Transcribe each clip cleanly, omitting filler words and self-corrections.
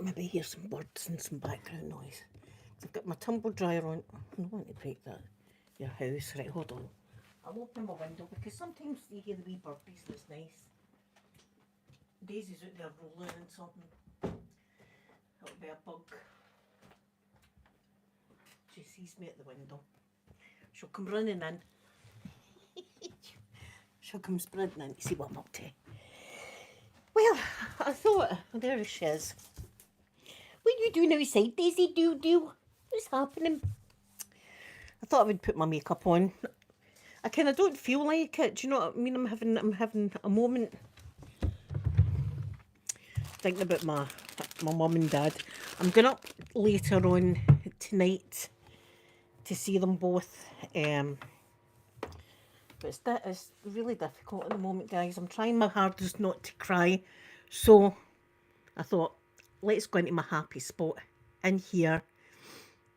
maybe hear some birds and some background noise. I've got my tumble dryer on. I don't want to break that. Your house. Right, hold on. I'll open my window because sometimes you hear the wee birdies and it's nice. Daisy's out there rolling and something. That'll be a bug. She sees me at the window. She'll come running in. She'll come sprinting in to see what I'm up to. Well, I thought, there she is. What are you doing outside, Daisy? Do? What's happening? I thought I would put my makeup on. I kind of don't feel like it. Do you know what I mean? I'm having a moment thinking about my mum and dad. I'm going up later on tonight to see them both. But it's really difficult at the moment, guys. I'm trying my hardest not to cry. So I thought, let's go into my happy spot in here,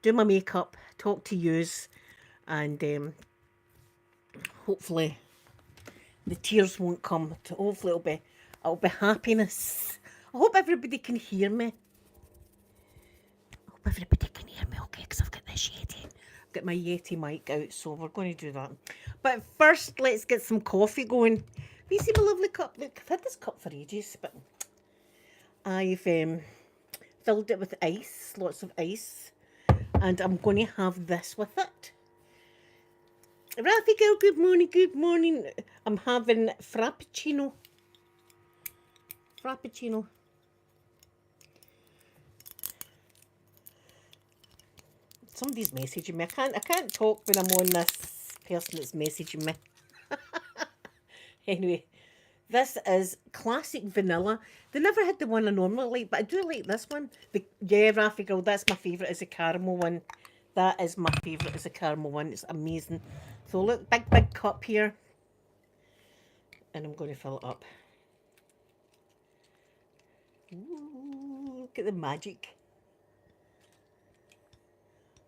do my makeup, talk to yous, and hopefully the tears won't come. Hopefully it'll be happiness. I hope everybody can hear me. Okay, because I've got this Yeti. I've got my Yeti mic out, so we're going to do that. But first, let's get some coffee going. Have you seen my lovely cup? Look, I've had this cup for ages, but I've filled it with ice, lots of ice, and I'm going to have this with it. Rafi girl, good morning, good morning. I'm having Frappuccino. Somebody's messaging me. I can't talk when I'm on this person that's messaging me. Anyway, this is classic vanilla. They never had the one I normally like, but I do like this one. Yeah, Rafi girl, that's my favourite is the caramel one. That is my favourite is the caramel one. It's amazing. So look, big cup here. And I'm going to fill it up. Ooh, look at the magic.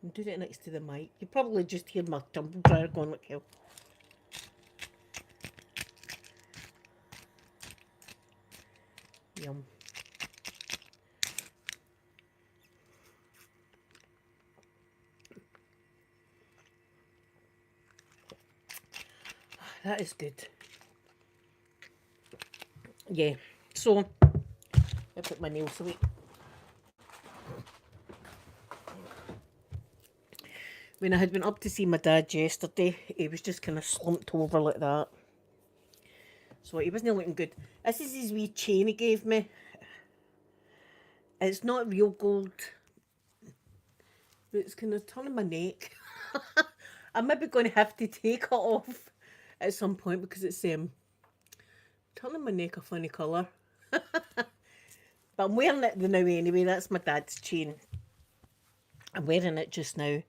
I'm doing it next to the mic. You probably just hear my tumble dryer going like hell. Yum. That is good. Yeah. So, I put my nails away. When I had been up to see my dad yesterday, he was just kind of slumped over like that. So he wasn't looking good. This is his wee chain he gave me. It's not real gold, but it's kind of turning my neck. I'm maybe going to have to take it off at some point because it's turning my neck a funny colour. But I'm wearing it now anyway. That's my dad's chain. I'm wearing it just now.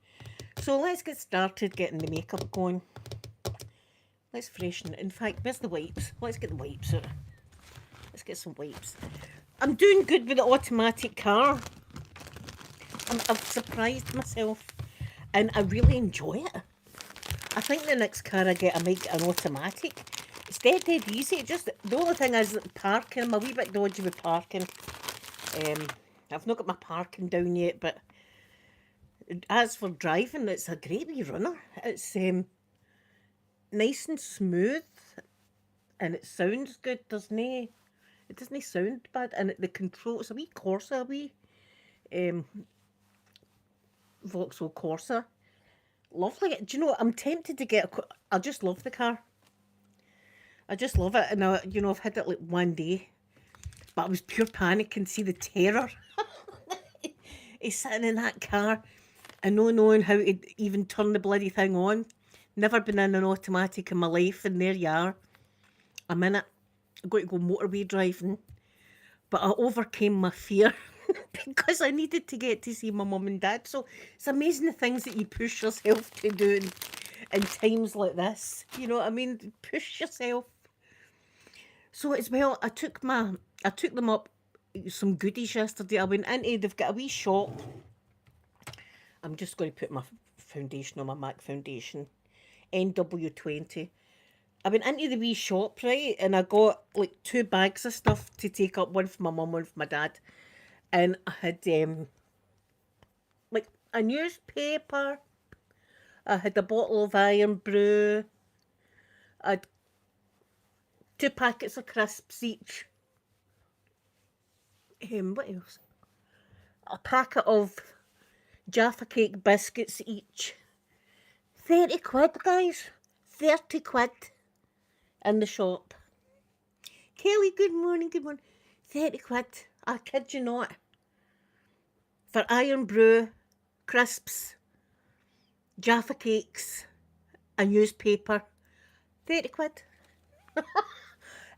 So let's get started getting the makeup going. Let's freshen it. In fact, where's the wipes? Let's get the wipes out. Let's get some wipes. I'm doing good with the automatic car. I've surprised myself and I really enjoy it. I think the next car I get, I might get an automatic. It's dead easy. Just the only thing is parking. I'm a wee bit dodgy with parking. I've not got my parking down yet, but as for driving, it's a great wee runner. It's nice and smooth, and it sounds good, doesn't it? It doesn't sound bad, and the control, it's a wee Corsa, a wee Vauxhall Corsa. Lovely. Do you know what? I'm tempted to get I just love the car. I just love it, and I've had it like one day, but I was pure panic and see the terror. He's sitting in that car and not knowing how to even turn the bloody thing on. Never been in an automatic in my life, and there you are. I'm in it. I'm going to go motorway driving, but I overcame my fear because I needed to get to see my mum and dad. So it's amazing the things that you push yourself to do in times like this. You know what I mean? Push yourself. So as well, I took them up some goodies yesterday. I went into, they've got a wee shop. I'm just going to put my foundation on, my MAC foundation, NW20. I went into the wee shop, right, and I got like 2 bags of stuff to take up, one for my mum, one for my dad. and I had like a newspaper. I had a bottle of Iron Brew. I had 2 packets of crisps each. What else? A packet of Jaffa Cake biscuits each. 30 quid, guys. 30 quid in the shop. Kelly, good morning, good morning. 30 quid. I kid you not. For Iron Brew, crisps, Jaffa Cakes, a newspaper. 30 quid.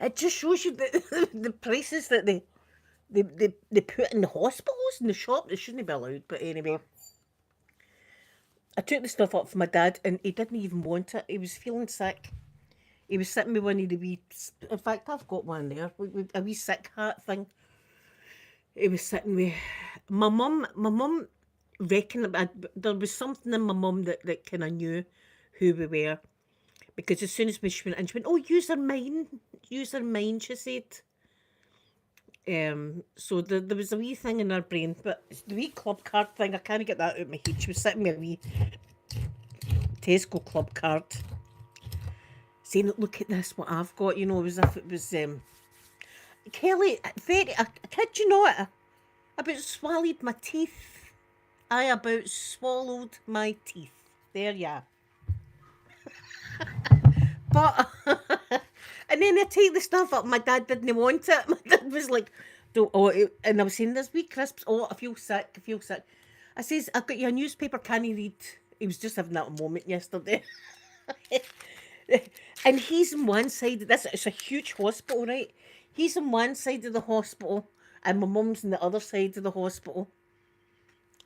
It just shows you the prices that they put in the hospitals and the shop. They shouldn't be allowed, but anyway. I took the stuff up for my dad and he didn't even want it. He was feeling sick. He was sitting with one of the wee... In fact, I've got one there. A wee sick hat thing. He was sitting with... My mum reckoned... There was something in my mum that kind of knew who we were. Because as soon as she went in, she went, oh, use her mine, she said. So there was a wee thing in her brain, but it's the wee club card thing, I can't get that out of my head. She was sitting with a wee Tesco club card, saying, look at this, what I've got, you know, as if it was, Kelly, I kid you not, I about swallowed my teeth. I about swallowed my teeth. There you are. But, and then I take the stuff up, my dad didn't want it. My dad was like, and I was saying, there's wee crisps, I feel sick. I says, I've got you a newspaper, can you read? He was just having that moment yesterday. And he's on one side of this, it's a huge hospital, right? He's on one side of the hospital, and my mum's on the other side of the hospital.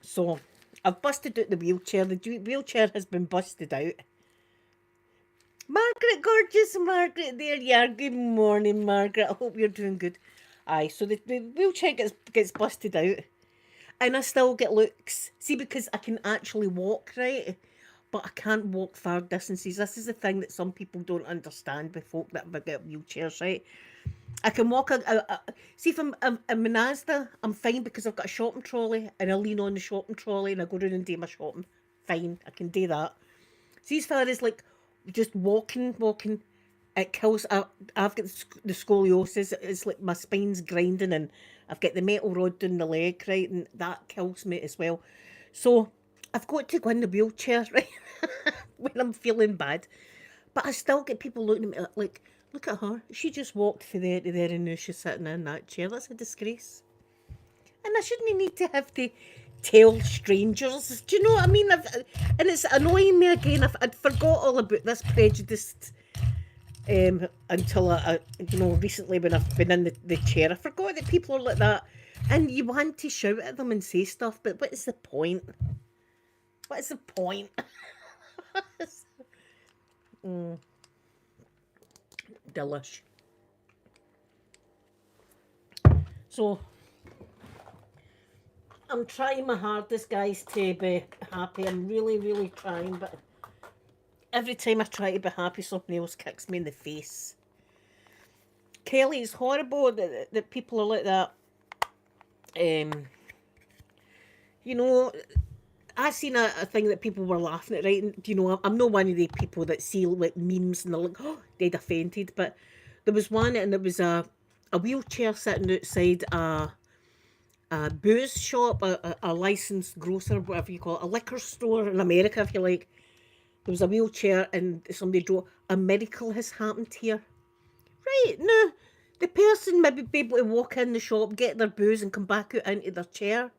So, I've busted out the wheelchair. The wheelchair has been busted out. Margaret, gorgeous Margaret, there you are. Good morning, Margaret. I hope you're doing good. Aye, so the wheelchair gets busted out, and I still get looks. See, because I can actually walk, right? But I can't walk far distances. This is the thing that some people don't understand with folk that have got wheelchairs, right? I can walk. See, if I'm in Asda, I'm fine because I've got a shopping trolley, and I lean on the shopping trolley and I go around and do my shopping. Fine, I can do that. See, as far as like just walking, it kills. I've got the scoliosis. It's like my spine's grinding, and I've got the metal rod down the leg, right, and that kills me as well. So I've got to go in the wheelchair, right, when I'm feeling bad. But I still get people looking at me like, look at her. She just walked from there to there, and now she's sitting in that chair. That's a disgrace. And I shouldn't need to have to tell strangers. Do you know what I mean? And it's annoying me again. I'd forgot all about this prejudice until I recently when I've been in the chair. I forgot that people are like that. And you want to shout at them and say stuff, but what is the point? What is the point? Delish. So, I'm trying my hardest, guys, to be happy. I'm really, really trying, but every time I try to be happy, something else kicks me in the face. Kelly, it's horrible that people are like that. You know, I seen a thing that people were laughing at, right? And, you know, I'm not one of the people that see like memes and they're like, oh, they'd have fainted. But there was one, and it was a wheelchair sitting outside a booze shop, a licensed grocer, whatever you call it, a liquor store in America, if you like. There was a wheelchair, and somebody wrote, a miracle has happened here. Right, no, the person maybe be able to walk in the shop, get their booze, and come back out into their chair.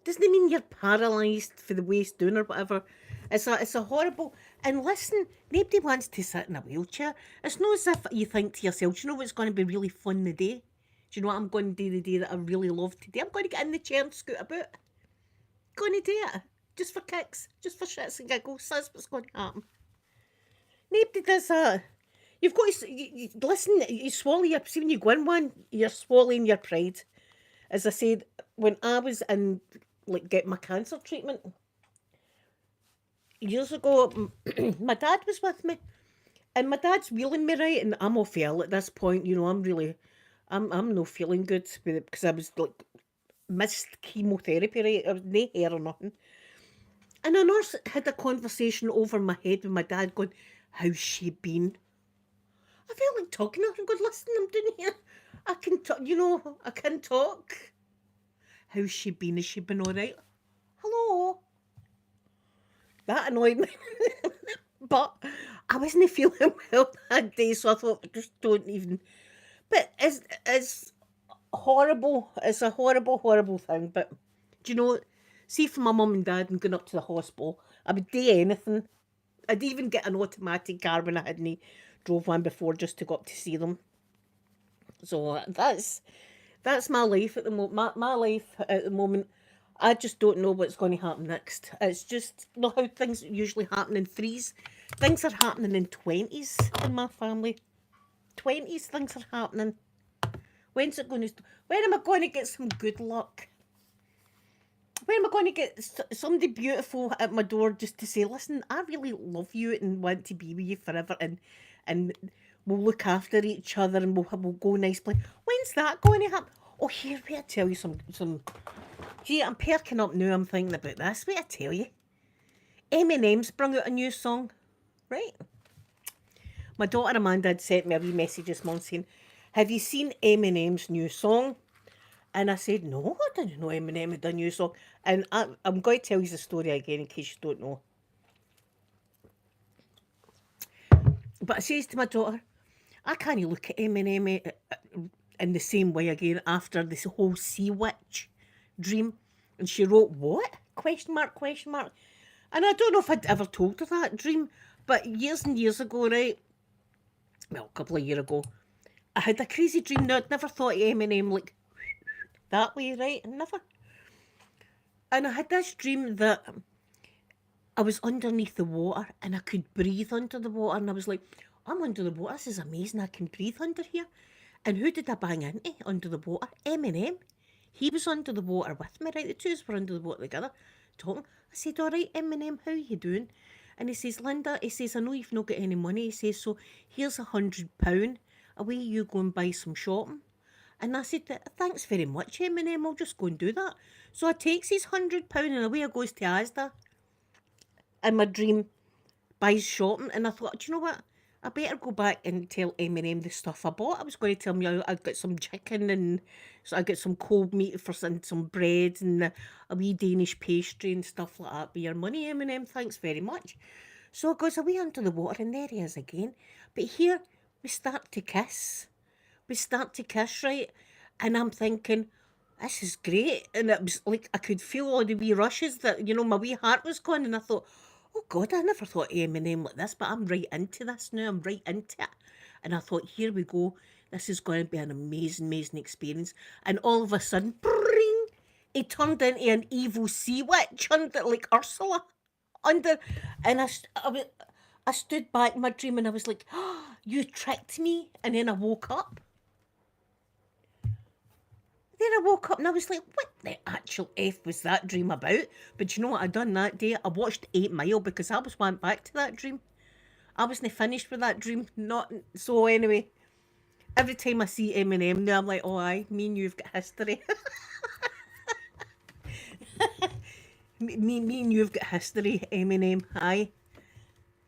Doesn't it mean you're paralysed for the waist down or whatever? It's a horrible... And listen, nobody wants to sit in a wheelchair. It's not as if you think to yourself, do you know what's going to be really fun the day? Do you know what I'm going to do the day that I really love today? I'm going to get in the chair and scoot about. Going to do it. Just for kicks. Just for shits and giggles. That's what's going to happen. Nobody does that. You've got to... listen, you swallow your... See, when you go in one, you're swallowing your pride. As I said, when I was in... like get my cancer treatment years ago, my dad was with me, and my dad's wheeling me, right, and I'm off ill at this point. You know, I'm not feeling good because I was like missed chemotherapy, right? There was no hair or nothing. And a nurse had a conversation over my head with my dad going, how's she been? I felt like talking to her and going, listen, I'm doing here. I can talk, I can talk. How's she been? Has she been all right? Hello? That annoyed me. But I wasn't feeling well that day, so I thought, just don't even. But it's horrible. It's a horrible, horrible thing. But do you know, see, for my mum and dad and going up to the hospital, I would do anything. I'd even get an automatic car when I hadn't drove one before just to go up to see them. So that's my life at the moment. My life at the moment. I just don't know what's going to happen next. It's just not how things usually happen in threes. Things are happening in 20s in my family. 20s things are happening. When's it going to? When am I going to get some good luck? When am I going to get somebody beautiful at my door just to say, listen, I really love you and want to be with you forever, and we'll look after each other and we'll go nice place. When's that going to happen? Oh, here, wait, I tell you some. Gee, I'm perking up now. I'm thinking about this. Wait, I tell you, Eminem's brought out a new song, right? My daughter Amanda had sent me a wee message this morning saying, have you seen Eminem's new song? And I said, no, I didn't know Eminem had a new song. And I'm going to tell you the story again in case you don't know. But I says to my daughter, I can't look at Eminem in the same way again after this whole sea witch dream. And she wrote, what? Question mark, question mark. And I don't know if I'd ever told her that dream, but years and years ago, right? Well, a couple of years ago, I had a crazy dream. Now, I'd never thought of Eminem like that way, right? Never. And I had this dream that I was underneath the water and I could breathe under the water. And I was like, I'm under the water. This is amazing. I can breathe under here. And who did I bang into under the water? Eminem. He was under the water with me, right? The two of us were under the water together, talking. I said, all right, Eminem, how you doing? And he says, Linda, he says, I know you've not got any money. He says, so here's £100. Away you go and buy some shopping. And I said, thanks very much, Eminem, I'll just go and do that. So I takes his £100 and away I goes to Asda. And my dream buys shopping. And I thought, do you know what? I better go back and tell Eminem the stuff I bought. I was going to tell him I got some chicken and so I got some cold meat for some bread and a wee Danish pastry and stuff like that. With your money, Eminem, thanks very much. So it goes away under the water and there he is again. But here we start to kiss. We start to kiss, right? And I'm thinking, this is great. And it was like I could feel all the wee rushes that, my wee heart was going. And I thought, oh God, I never thought of Eminem like this, but I'm right into this now. I'm right into it. And I thought, here we go. This is going to be an amazing, amazing experience. And all of a sudden, bring, he turned into an evil sea witch under, like Ursula. Under, and I stood back in my dream and I was like, oh, you tricked me. And then I woke up. Then I woke up and I was like, what the actual F was that dream about? But you know what I done that day? I watched 8 Mile because I was went back to that dream. I wasn't finished with that dream. Not so anyway. Every time I see Eminem now, I'm like, oh aye, me and you've got history. me and you've got history, Eminem, aye.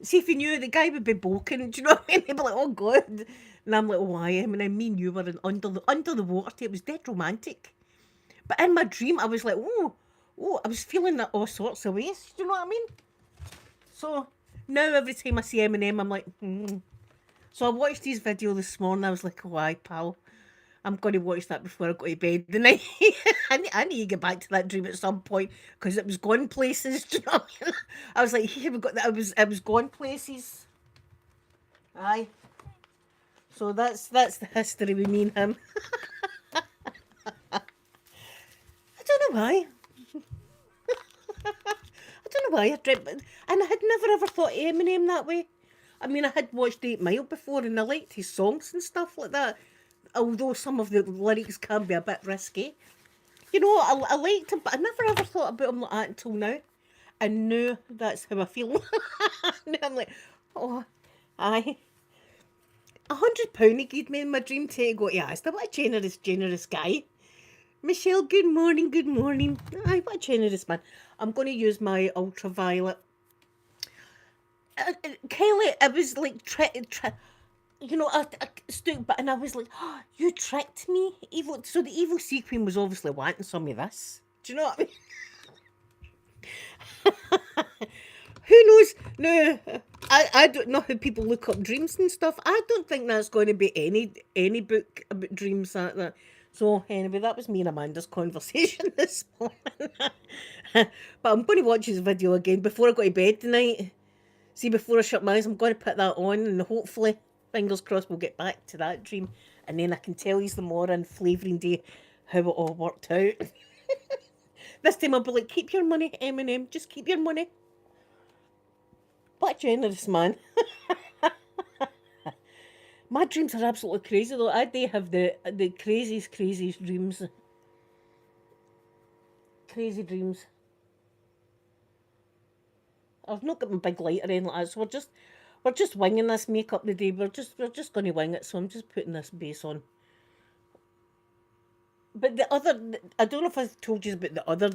See if you knew the guy would be bulking, do you know what I mean? He'd be like, oh God. And I'm like, oh aye, Eminem, me and you were under the water. It was dead romantic. But in my dream, I was like, oh, I was feeling that all sorts of ways. Do you know what I mean? So now every time I see Eminem, I'm like, So I watched his video this morning. I was like, oh, aye, pal. I'm going to watch that before I go to bed tonight. I need to get back to that dream at some point because it was going places. Do you know what I mean? I was like, here we got that. It was going places. Aye. So that's the history with me and him. I don't know why. I don't know why I dreamt, and I had never ever thought of Eminem that way. I mean, I had watched 8 Mile before and I liked his songs and stuff like that, although some of the lyrics can be a bit risky. I liked him, but I never ever thought about him like that until now. And now that's how I feel. Now I'm like, oh, aye. £100 he gave me in my dream to go to Asda. What a generous, generous guy. Michelle, good morning, good morning. Aye, what a generous man. I'm going to use my ultraviolet. Kelly, I was like, you know, I stood, but and I was like, oh, you tricked me, evil. So the evil sea queen was obviously wanting some of this. Do you know what I mean? Who knows? No, I don't know how people look up dreams and stuff. I don't think that's going to be any book about dreams like that. So anyway, that was me and Amanda's conversation this morning. But I'm going to watch his video again before I go to bed tonight. See, before I shut my eyes, I'm going to put that on, and hopefully, fingers crossed, we'll get back to that dream, and then I can tell you the more on Flavouring Day how it all worked out. This time I'll be like, keep your money, Eminem, just keep your money. What a generous man. My dreams are absolutely crazy though. I do have the craziest dreams. Crazy dreams. I've not got my big light or anything like that, so we're just winging this makeup today. We're just going to wing it. So I'm just putting this base on. But the other, I don't know if I've told you about the other.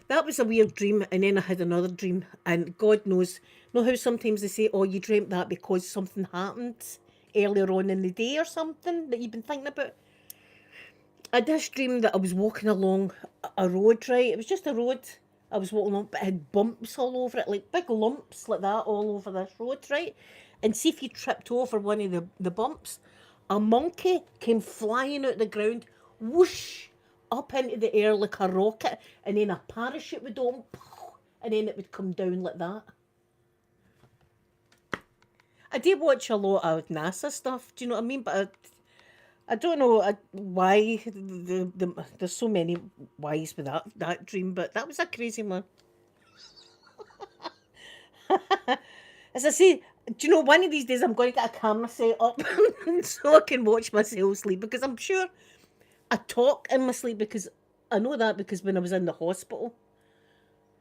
That was a weird dream, and then I had another dream, and God knows, know how sometimes they say, "Oh, you dreamt that because something happened earlier on in the day or something that you've been thinking about." I had this dream that I was walking along a road, right? It was just a road. I was walking along, but it had bumps all over it, like big lumps like that all over this road, right? And see if you tripped over one of the bumps, a monkey came flying out the ground, whoosh, up into the air like a rocket, and then a parachute would open, and then it would come down like that. I do watch a lot of NASA stuff, do you know what I mean? But I don't know why there's so many whys with that dream, but that was a crazy one. As I say, do you know, one of these days I'm going to get a camera set up so I can watch myself sleep, because I'm sure I talk in my sleep, because I know that because when I was in the hospital,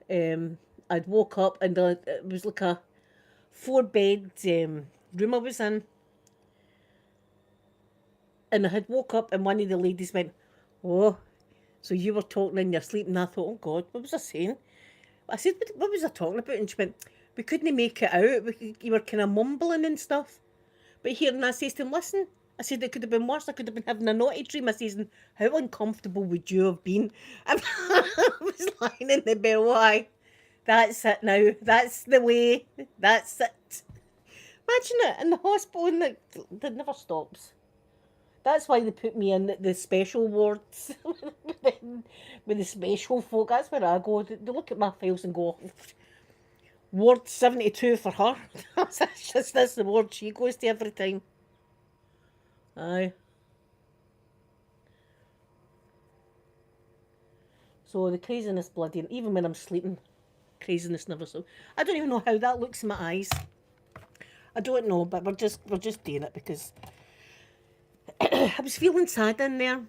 I'd woke up and it was like a four-bed room I was in, and I had woke up and one of the ladies went, "Oh, so you were talking in your sleep," and I thought, "Oh God, what was I saying?" I said, "What was I talking about?" And she went, "We couldn't make it out. You were kind of mumbling and stuff." But here, and I says to him, "Listen," I said, "it could have been worse. I could have been having a naughty dream." I says, "And how uncomfortable would you have been?" I was lying in the bed. Why? That's it now. That's the way. That's it. Imagine it in the hospital, and it never stops. That's why they put me in the special wards with the special folk. That's where I go. They look at my files and go, Ward 72 for her. That's the ward she goes to every time. Aye. So the craziness bloody, even when I'm sleeping, craziness never so. I don't even know how that looks in my eyes. I don't know, but we're just doing it because I was feeling sad in there.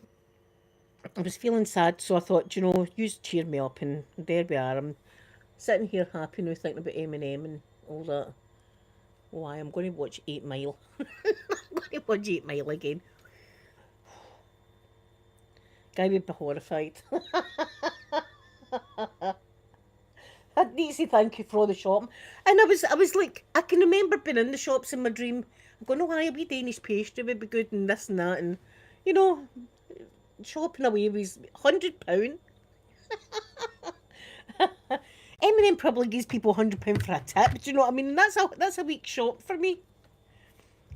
I was feeling sad, so I thought, you cheer me up, and there we are. I'm sitting here happy now, thinking about Eminem and all that. Why? I'm going to watch 8 Mile. I'm going to watch 8 Mile again. Guy would be horrified. I need to say thank you for all the shopping. And I was like, I can remember being in the shops in my dream. I'm going, oh, a wee Danish pastry would be good, and this and that, and you know, shopping away was £100. Eminem probably gives people £100 for a tip. Do you know what I mean? That's a week shop for me.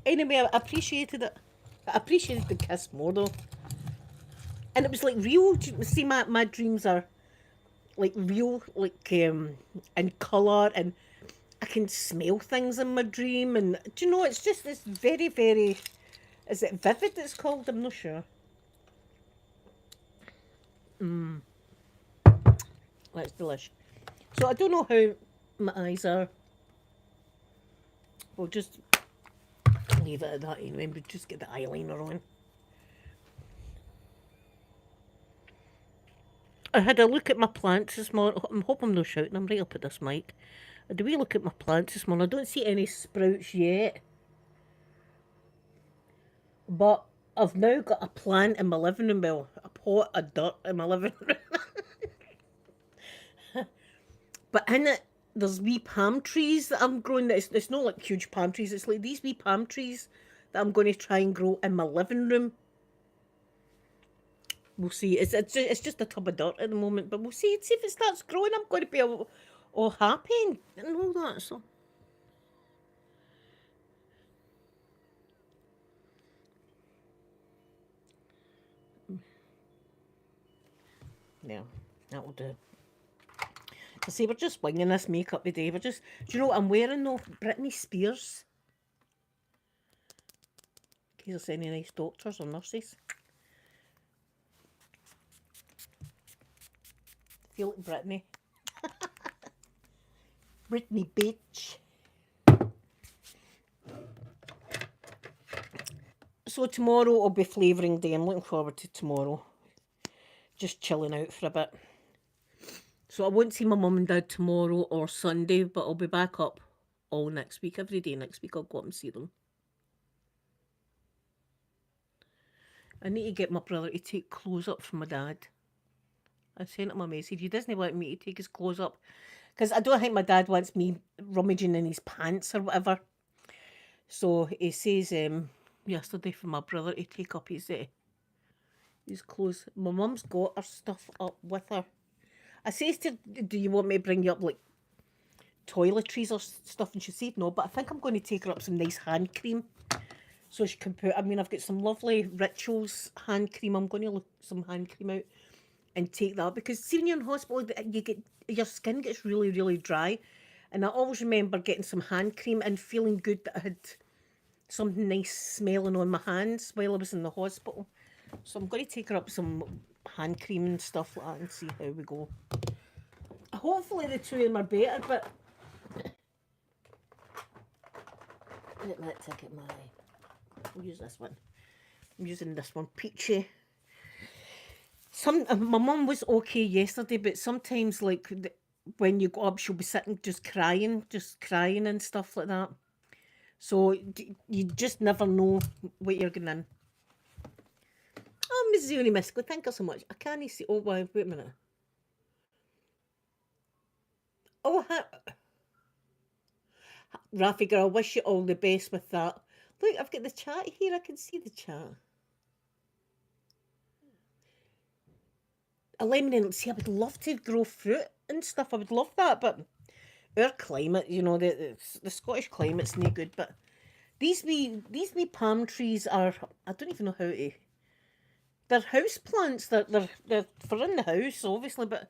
Anyway, I appreciated it. I appreciated the kiss more though, and it was like real. See, my dreams are like real, like in colour, and I can smell things in my dream, and do you know, it's very, very. Is it vivid? It's called. I'm not sure. That's delish. So I don't know how my eyes are. We'll just leave it at that anyway. We'll just get the eyeliner on. I had a look at my plants this morning. I hope I'm not shouting. I'm right up at this mic. I had a wee look at my plants this morning. I don't see any sprouts yet. But I've now got a plant in my living room. Well, pot of dirt in my living room. But in it, there's wee palm trees that I'm growing. It's not like huge palm trees. It's like these wee palm trees that I'm going to try and grow in my living room. We'll see. It's just a tub of dirt at the moment, but we'll see. See if it starts growing. I'm going to be all happy and all that. So. Yeah, that will do. I say we're just winging this makeup today. Do you know what I'm wearing though? Britney Spears. In case there's any nice doctors or nurses. Feel like Britney. Britney bitch. So tomorrow will be flavouring day. I'm looking forward to tomorrow. Just chilling out for a bit. So I won't see my mum and dad tomorrow or Sunday, but I'll be back up all next week. Every day next week I'll go up and see them. I need to get my brother to take clothes up for my dad. I sent him a message. He doesn't want me to take his clothes up because I don't think my dad wants me rummaging in his pants or whatever. So he says yesterday for my brother to take up his clothes. My mum's got her stuff up with her. I says to her, do you want me to bring you up like toiletries or stuff? And she said no, but I think I'm going to take her up some nice hand cream. So she can put, I've got some lovely Rituals hand cream. I'm going to look some hand cream out and take that. Because see, when you're in hospital, your skin gets really, really dry. And I always remember getting some hand cream and feeling good that I had something nice smelling on my hands while I was in the hospital. So I'm going to take her up some hand cream and stuff like that and see how we go. Hopefully the two of them are better, but let me take it I'll use this one. I'm using this one, Peachy. My mum was okay yesterday, but sometimes like when you go up, she'll be sitting just crying and stuff like that. So you just never know what you're going in. Oh, Mrs. Unimisco, thank you so much. I can't see. Oh, wait a minute. Oh, Rafi girl, I wish you all the best with that. Look, I've got the chat here. I can see the chat. A lemon and see, I would love to grow fruit and stuff. I would love that, but our climate, the Scottish climate's no good. But these wee palm trees are, I don't even know how to. They're house plants. They're for in the house, obviously, but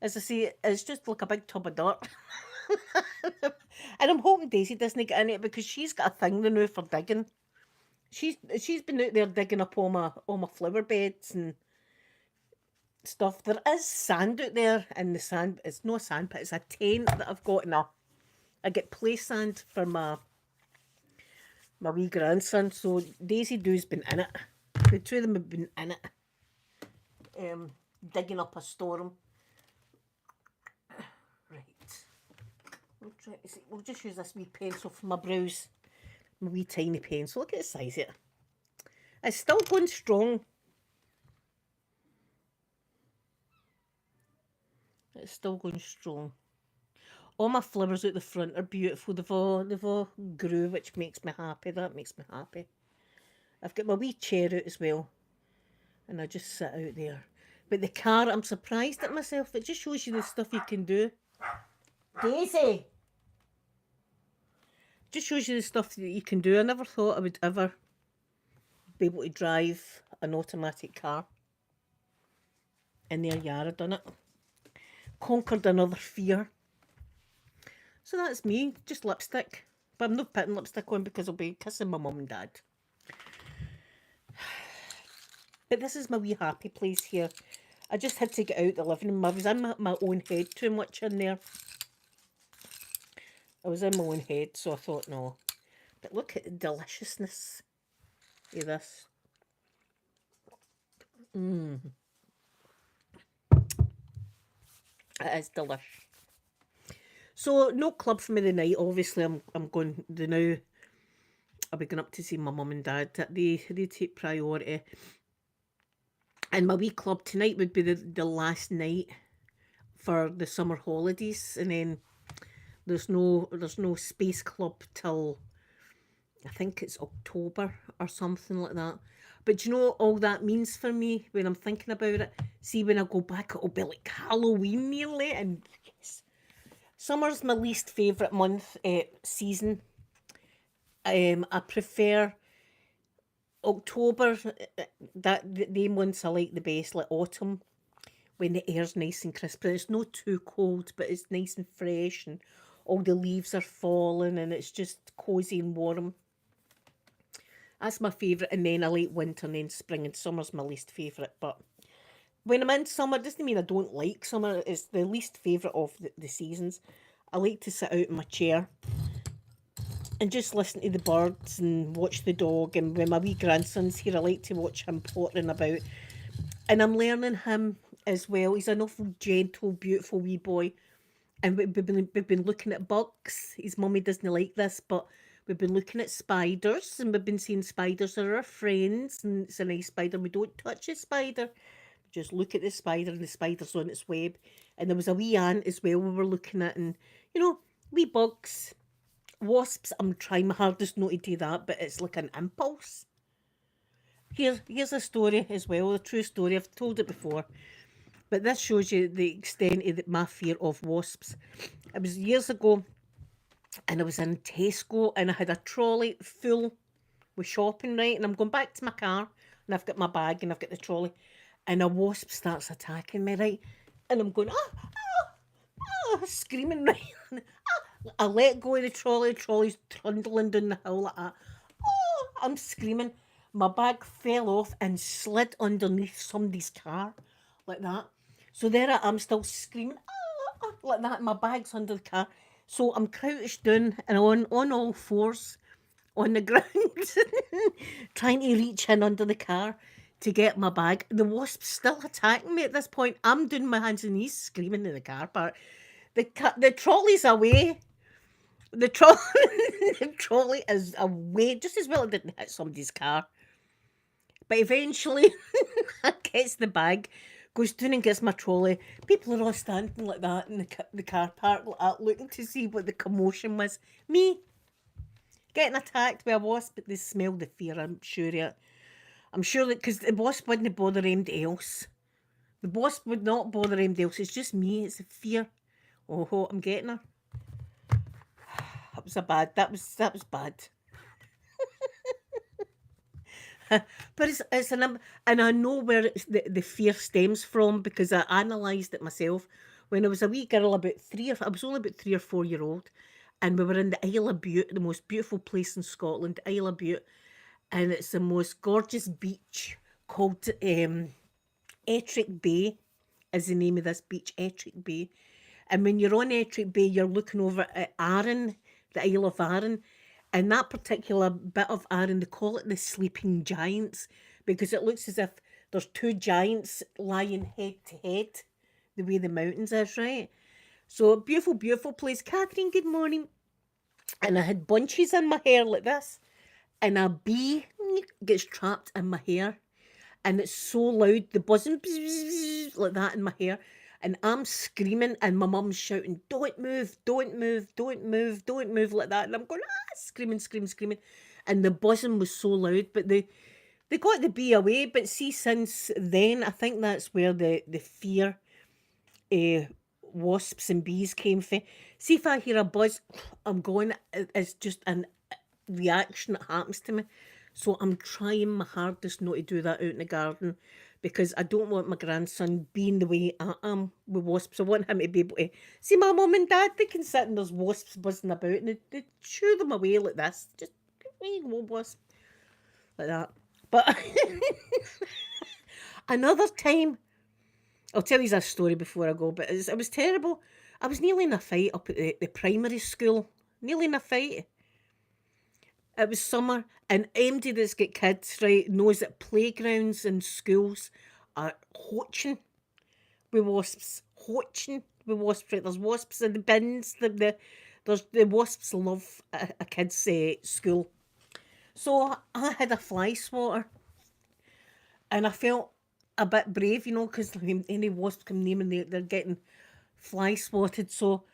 as I say, it's just like a big tub of dirt. And I'm hoping Daisy doesn't get in it because she's got a thing now for digging. She's been out there digging up all my flower beds and stuff. There is sand out there, and the sand, it's no sand pit, it's a tent that I've got in I get play sand for my wee grandson. So Daisy Doo's been in it. The two of them have been in it, digging up a storm. Right. We'll just use this wee pencil for my brows. My wee tiny pencil. Look at the size of it. It's still going strong. It's still going strong. All my flowers out the front are beautiful. They've all grew, which makes me happy. That makes me happy. I've got my wee chair out as well. And I just sit out there. But the car, I'm surprised at myself. It just shows you the stuff you can do. Daisy! Just shows you the stuff that you can do. I never thought I would ever be able to drive an automatic car. And there you are, I've done it. Conquered another fear. So that's me, just lipstick. But I'm not putting lipstick on because I'll be kissing my mum and dad. But this is my wee happy place here. I just had to get out the living room. I was in my own head too much in there. I was in my own head, so I thought, no. But look at the deliciousness of this. It is delish. So no club for me tonight. Obviously, I'm going now. I'll be going up to see my mum and dad. They take priority. And my wee club tonight would be the last night for the summer holidays, and then there's no space club till I think it's October or something like that. But do you know what all that means for me when I'm thinking about it? See, when I go back, it'll be like Halloween nearly, and yes, summer's my least favourite month, season. I prefer October. The months I like the best, like autumn, when the air's nice and crisp, and it's not too cold, but it's nice and fresh, and all the leaves are falling, and it's just cozy and warm. That's my favourite, and then I like winter, and then spring, and summer's my least favourite. But when I'm in summer, it doesn't mean I don't like summer. It's the least favourite of the seasons. I like to sit out in my chair and just listen to the birds and watch the dog. And when my wee grandson's here, I like to watch him pottering about. And I'm learning him as well. He's an awful gentle, beautiful wee boy. And we've been looking at bugs. His mummy doesn't like this, but we've been looking at spiders, and we've been seeing spiders are our friends, and it's a nice spider. We don't touch a spider. We just look at the spider, and the spider's on its web. And there was a wee ant as well we were looking at, and wee bugs, wasps. I'm trying my hardest not to do that, but it's like an impulse. Here's a story as well, a true story. I've told it before, but this shows you the extent of my fear of wasps. It was years ago, and I was in Tesco, and I had a trolley full with shopping, right? And I'm going back to my car, and I've got my bag, and I've got the trolley, and a wasp starts attacking me, right? And I'm going, screaming, right? I let go of the trolley's trundling down the hill like that. Oh, I'm screaming. My bag fell off and slid underneath somebody's car, like that. So there I am, still screaming, like that. My bag's under the car. So I'm crouched down and on all fours on the ground, trying to reach in under the car to get my bag. The wasp's still attacking me at this point. I'm doing my hands and knees, screaming in the car park. The trolley's away. The trolley, the trolley is away. Just as well it didn't hit somebody's car. But eventually, I gets the bag, goes down and gets my trolley. People are all standing like that in the car park, like that, looking to see what the commotion was. Me getting attacked by a wasp, but they smell the fear. I'm sure of it. I'm sure that because the wasp wouldn't bother anybody else. The wasp would not bother anybody else. It's just me. It's a fear. Oh, I'm getting her. That was a bad. That was bad. But and I know where the fear stems from because I analysed it myself. When I was a wee girl, I was only about 3 or 4 year old, and we were in the Isle of Bute, the most beautiful place in Scotland, Isle of Bute, and it's the most gorgeous beach called Ettrick Bay, is the name of this beach, Ettrick Bay. And when you're on Ettrick Bay, you're looking over at Arran, the Isle of Arran. And that particular bit of Arran, they call it the Sleeping Giants because it looks as if there's two giants lying head to head, the way the mountains is, right? So beautiful, beautiful place. Catherine, good morning. And I had bunches in my hair like this, and a bee gets trapped in my hair, and it's so loud, the buzzing like that in my hair. And I'm screaming, and my mum's shouting, "Don't move, don't move, don't move, don't move," like that. And I'm going, screaming, screaming, screaming. And the buzzing was so loud, but they got the bee away. But see, since then, I think that's where the fear wasps and bees came from. See, if I hear a buzz, I'm going, it's just a reaction that happens to me. So I'm trying my hardest not to do that out in the garden because I don't want my grandson being the way I am with wasps. I want him to be able to see my mum and dad. They can sit and there's wasps buzzing about and they shoo them away like this. Just away you go, wasp, like that. But another time, I'll tell you this story before I go, but it was terrible. I was nearly in a fight up at the primary school. Nearly in a fight. It was summer, and anybody that's got kids, right, knows that playgrounds and schools are hoaching with wasps. Hoaching with wasps, right? There's wasps in the bins. The wasps love a kid's school. So I had a fly swatter, and a bit brave, you know, because any wasp come near and they're getting fly swatted. So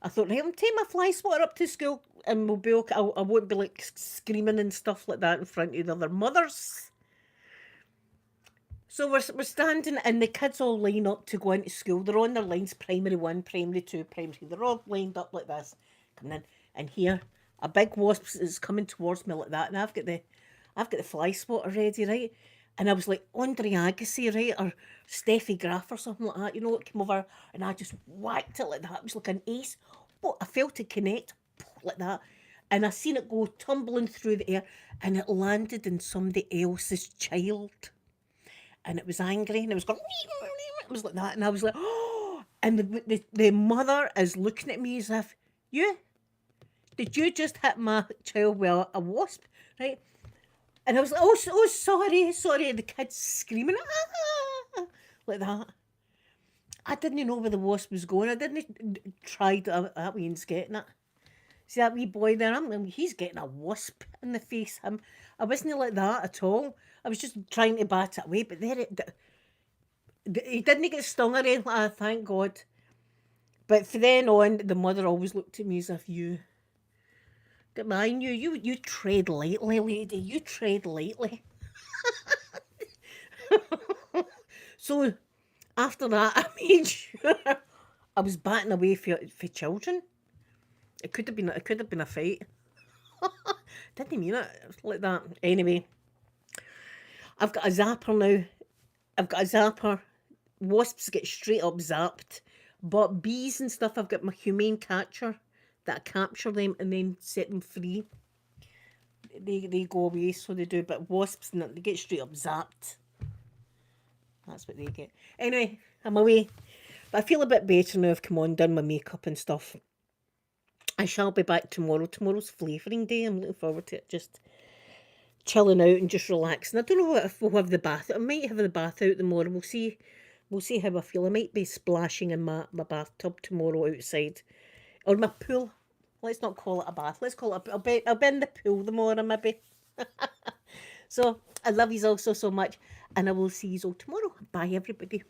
I thought, right, I'm taking my fly swatter up to school and we'll be okay. I won't be like screaming and stuff like that in front of the other mothers. So we're standing and the kids all line up to go into school. They're on their lines, primary one, primary two, primary three. They're all lined up like this, coming in. And here, a big wasp is coming towards me like that, and I've got the fly swatter ready, right? And I was like Andre Agassi, right, or Steffi Graf or something like that. You know, it came over and I just whacked it like that. It was like an ace. Oh, I felt it connect like that. And I seen it go tumbling through the air and it landed in somebody else's child and it was angry and it was going, it was like that. And I was like, oh, and the mother is looking at me as if, you, did you just hit my child with a wasp? Right? And I was like, oh, sorry. And the kids screaming, like that. I didn't know where the wasp was going. I didn't try that way and getting it. See that wee boy there? He's getting a wasp in the face. I wasn't like that at all. I was just trying to bat it away, but he didn't get stung or anything like that, thank God. But from then on, the mother always looked at me as if you mind you tread lightly, lady. You tread lightly. So after that, I made sure I was batting away for children. It could have been a fight. Didn't mean it like that. Anyway, I've got a zapper now. I've got a zapper. Wasps get straight up zapped. But bees and stuff, I've got my humane catcher that I capture them and then set them free. They go away, so they do. But wasps, they get straight up zapped. That's what they get. Anyway, I'm away. But I feel a bit better now. I've come on, done my makeup and stuff. I shall be back tomorrow. Tomorrow's flavouring day. I'm looking forward to it. Just chilling out and just relaxing. I don't know if we'll have the bath. I might have the bath out tomorrow. We'll see. We'll see how I feel. I might be splashing in my bathtub tomorrow outside. Or my pool. Let's not call it a bath. Let's call it I'll be in the pool tomorrow maybe. So I love you all so much. And I will see you all tomorrow. Bye everybody.